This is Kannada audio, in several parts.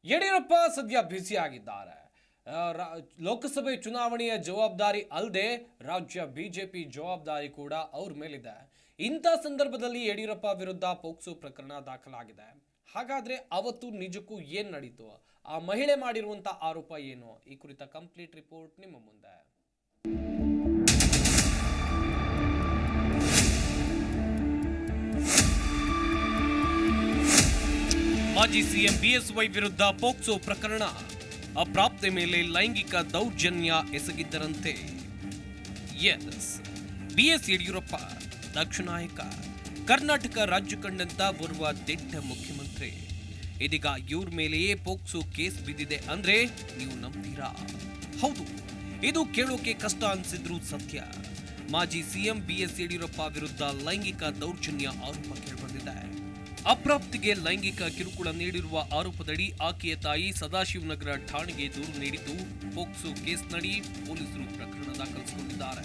ಯಡಿಯೂರಪ್ಪ ಸದ್ಯ ಬ್ಯುಸಿಯಾಗಿದ್ದಾರೆ. ಲೋಕಸಭೆ ಚುನಾವಣೆಯ ಜವಾಬ್ದಾರಿ ಅಲ್ಲದೆ ರಾಜ್ಯ ಬಿಜೆಪಿ ಜವಾಬ್ದಾರಿ ಕೂಡ ಅವ್ರ ಮೇಲಿದೆ. ಇಂಥ ಸಂದರ್ಭದಲ್ಲಿ ಯಡಿಯೂರಪ್ಪ ವಿರುದ್ಧ ಪೋಕ್ಸೋ ಪ್ರಕರಣ ದಾಖಲಾಗಿದೆ. ಹಾಗಾದ್ರೆ ಅವತ್ತು ನಿಜಕ್ಕೂ ಏನ್ ನಡೀತು, ಆ ಮಹಿಳೆ ಮಾಡಿರುವಂತ ಆರೋಪ ಏನು, ಈ ಕುರಿತ ಕಂಪ್ಲೀಟ್ ರಿಪೋರ್ಟ್ ನಿಮ್ಮ ಮುಂದೆ. ಮಾಜಿ ಸಿಎಂ ಬಿಎಸ್ವೈ ವಿರುದ್ಧ ಪೋಕ್ಸೋ ಪ್ರಕರಣ. ಅಪ್ರಾಪ್ತೆ ಮೇಲೆ ಲೈಂಗಿಕ ದೌರ್ಜನ್ಯ ಎಸಗಿದ್ದರಂತೆ. ಎಸ್, ಬಿಎಸ್ ಯಡಿಯೂರಪ್ಪ ದಕ್ಷ ನಾಯಕ, ಕರ್ನಾಟಕ ರಾಜ್ಯ ಕಂಡಂತ ಓರ್ವ ದಿಟ್ಟ ಮುಖ್ಯಮಂತ್ರಿ. ಇದೀಗ ಇವ್ರ ಮೇಲೆಯೇ ಪೋಕ್ಸೋ ಕೇಸ್ ಬಿದ್ದಿದೆ ಅಂದ್ರೆ ನೀವು ನಂಬ್ತೀರಾ? ಹೌದು, ಇದು ಕೇಳೋಕೆ ಕಷ್ಟ ಅನ್ಸಿದ್ರು ಸತ್ಯ. ಮಾಜಿ ಸಿಎಂ ಬಿಎಸ್ ಯಡಿಯೂರಪ್ಪ ವಿರುದ್ಧ ಲೈಂಗಿಕ ದೌರ್ಜನ್ಯ ಆರೋಪ ಕೇಳಿಬಂದಿದೆ. ಅಪ್ರಾಪ್ತಿಗೆ ಲೈಂಗಿಕ ಕಿರುಕುಳ ನೀಡಿರುವ ಆರೋಪದಡಿ ಆಕೆಯ ತಾಯಿ ಸದಾಶಿವನಗರ ಠಾಣೆಗೆ ದೂರು ನೀಡಿದ್ದು, ಪೋಕ್ಸೋ ಕೇಸ್ನಡಿ ಪೊಲೀಸರು ಪ್ರಕರಣ ದಾಖಲಿಸಿಕೊಂಡಿದ್ದಾರೆ.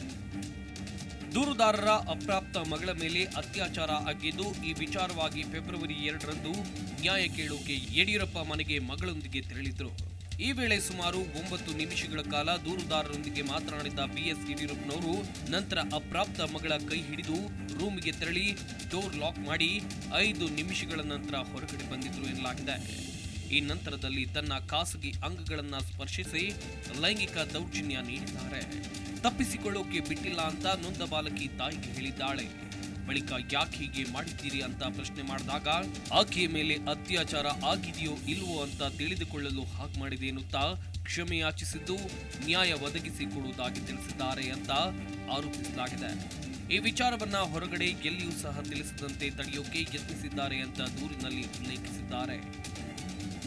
ದೂರುದಾರರ ಅಪ್ರಾಪ್ತ ಮಗಳ ಮೇಲೆ ಅತ್ಯಾಚಾರ ಆಗಿದ್ದು, ಈ ವಿಚಾರವಾಗಿ ಫೆಬ್ರವರಿ 2ರಂದು ನ್ಯಾಯ ಕೇಳೋಕೆ ಯಡಿಯೂರಪ್ಪ ಮನೆಗೆ ಮಗಳೊಂದಿಗೆ ತೆರಳಿದ್ರು. ಈ ವೇಳೆ ಸುಮಾರು 9 ನಿಮಿಷಗಳ ಕಾಲ ದೂರುದಾರರೊಂದಿಗೆ ಮಾತನಾಡಿದ ಬಿಎಸ್ ಯಡಿಯೂರಪ್ಪನವರು ನಂತರ ಅಪ್ರಾಪ್ತ ಮಗಳ ಕೈ ಹಿಡಿದು ರೂಮಿಗೆ ತೆರಳಿ ಡೋರ್ ಲಾಕ್ ಮಾಡಿ 5 ನಿಮಿಷಗಳ ನಂತರ ಹೊರಗಡೆ ಬಂದಿದ್ರು ಎನ್ನಲಾಗಿದೆ. ಈ ನಂತರದಲ್ಲಿ ತನ್ನ ಖಾಸಗಿ ಅಂಗಗಳನ್ನ ಸ್ಪರ್ಶಿಸಿ ಲೈಂಗಿಕ ದೌರ್ಜನ್ಯ ನೀಡಿದ್ದಾರೆ. ತಪ್ಪಿಸಿಕೊಳ್ಳೋಕೆ ಬಿಟ್ಟಿಲ್ಲ ಅಂತ ನೊಂದ ಬಾಲಕಿ ತಾಯಿಗೆ ಹೇಳಿದ್ದಾಳೆ. ಬಳಿಕ ಯಾಕೆ ಹೀಗೆ ಮಾಡಿದ್ದೀರಿ ಅಂತ ಪ್ರಶ್ನೆ ಮಾಡಿದಾಗ ಆಕೆಯ ಮೇಲೆ ಅತ್ಯಾಚಾರ ಆಗಿದೆಯೋ ಇಲ್ವೋ ಅಂತ ತಿಳಿದುಕೊಳ್ಳಲು ಹಾಗೆ ಮಾಡಿದೆ ಎನ್ನುತ್ತಾ ಕ್ಷಮೆ ಯಾಚಿಸಿದ್ದು, ನ್ಯಾಯ ಒದಗಿಸಿಕೊಡುವುದಾಗಿ ತಿಳಿಸಿದ್ದಾರೆ ಅಂತ ಆರೋಪಿಸಲಾಗಿದೆ. ಈ ವಿಚಾರವನ್ನ ಹೊರಗಡೆ ಎಲ್ಲಿಯೂ ಸಹ ತಿಳಿಸದಂತೆ ತಡೆಯೋಕೆ ಯತ್ನಿಸಿದ್ದಾರೆ ಅಂತ ದೂರಿನಲ್ಲಿ ಉಲ್ಲೇಖಿಸಿದ್ದಾರೆ.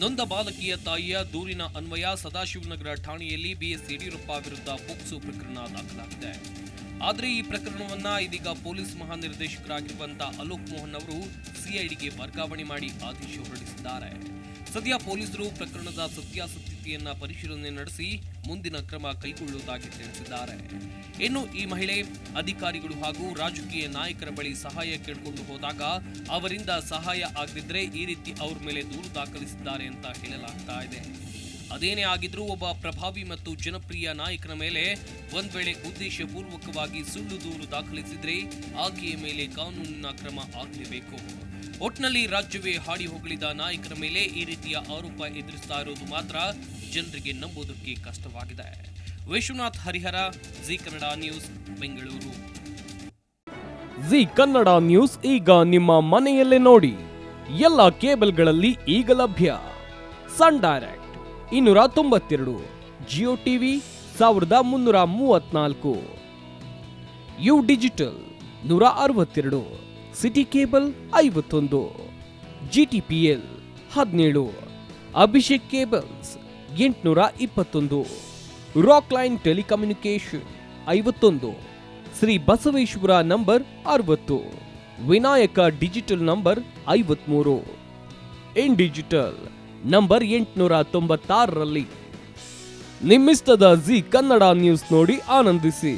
ನೊಂದ ಬಾಲಕಿಯ ತಾಯಿಯ ದೂರಿನ ಅನ್ವಯ ಸದಾಶಿವನಗರ ಠಾಣೆಯಲ್ಲಿ ಬಿಎಸ್ ಯಡಿಯೂರಪ್ಪ ವಿರುದ್ಧ ಪೋಕ್ಸೋ ಪ್ರಕರಣ ದಾಖಲಾಗಿದೆ. ಆದರೆ ಈ ಪ್ರಕರಣವನ್ನ ಇದೀಗ ಪೊಲೀಸ್ ಮಹಾನಿರ್ದೇಶಕರಾಗಿರುವಂತಹ ಅಲೋಕ್ ಮೋಹನ್ ಅವರು ಸಿಐಡಿಗೆ ವರ್ಗಾವಣೆ ಮಾಡಿ ಆದೇಶ ಹೊರಡಿಸಿದ್ದಾರೆ. ಸದ್ಯ ಪೊಲೀಸರು ಪ್ರಕರಣದ ಸತ್ಯಾಸತ್ಯತೆಯನ್ನ ಪರಿಶೀಲನೆ ನಡೆಸಿ ಮುಂದಿನ ಕ್ರಮ ಕೈಗೊಳ್ಳುವುದಾಗಿ ತಿಳಿಸಿದ್ದಾರೆ. ಇನ್ನು ಈ ಮಹಿಳೆ ಅಧಿಕಾರಿಗಳು ಹಾಗೂ ರಾಜಕೀಯ ನಾಯಕರ ಬಳಿ ಸಹಾಯ ಕೇಳಿಕೊಂಡು ಹೋದಾಗ ಅವರಿಂದ ಸಹಾಯ ಆಗದಿದ್ರೆ ಈ ರೀತಿ ಅವ್ರ ಮೇಲೆ ದೂರು ದಾಖಲಿಸಿದ್ದಾರೆ ಅಂತ ಹೇಳಲಾಗ್ತಾ ಇದೆ. ಅದೇನೇ ಆಗಿದ್ರೂ ಒಬ್ಬ ಪ್ರಭಾವಿ ಮತ್ತು ಜನಪ್ರಿಯ ನಾಯಕನ ಮೇಲೆ ಒಂದ್ ವೇಳೆ ಉದ್ದೇಶಪೂರ್ವಕವಾಗಿ ಸುಳ್ಳು ದೂರು ದಾಖಲಿಸಿದ್ರೆ ಆಕೆಯ ಮೇಲೆ ಕಾನೂನಿನ ಕ್ರಮ ಆಗಲೇಬೇಕು. ಒಟ್ನಲ್ಲಿ ರಾಜ್ಯವೇ ಹಾಡಿ ಹೊಗಳಿದ ನಾಯಕರ ಮೇಲೆ ಈ ರೀತಿಯ ಆರೋಪ ಎದುರಿಸ್ತಾ ಇರೋದು ಮಾತ್ರ ಜನರಿಗೆ ನಂಬೋದಕ್ಕೆ ಕಷ್ಟವಾಗಿದೆ. Vishwanath Harihar, Zee Kannada news, Bengaluru. Zee Kannada news ಈಗ ನಿಮ್ಮ ಮನೆಯಲ್ಲೇ ನೋಡಿ. ಎಲ್ಲ ಕೇಬಲ್ಗಳಲ್ಲಿ ಈಗ ಲಭ್ಯ. Sun Direct 292, Jio TV 1334, U Digital 162, City Cable 51, GTPL 17, Abhishek cables 821, Rockline telecommunication 51, Shri Basaveshwara number 60, Vinayaka digital number 53, In Digital number 896ರಲ್ಲಿ. ನಿಮ್ಮಿಸ್ತದ ಜಿ ಕನ್ನಡ ನ್ಯೂಸ್ ನೋಡಿ ಆನಂದಿಸಿ.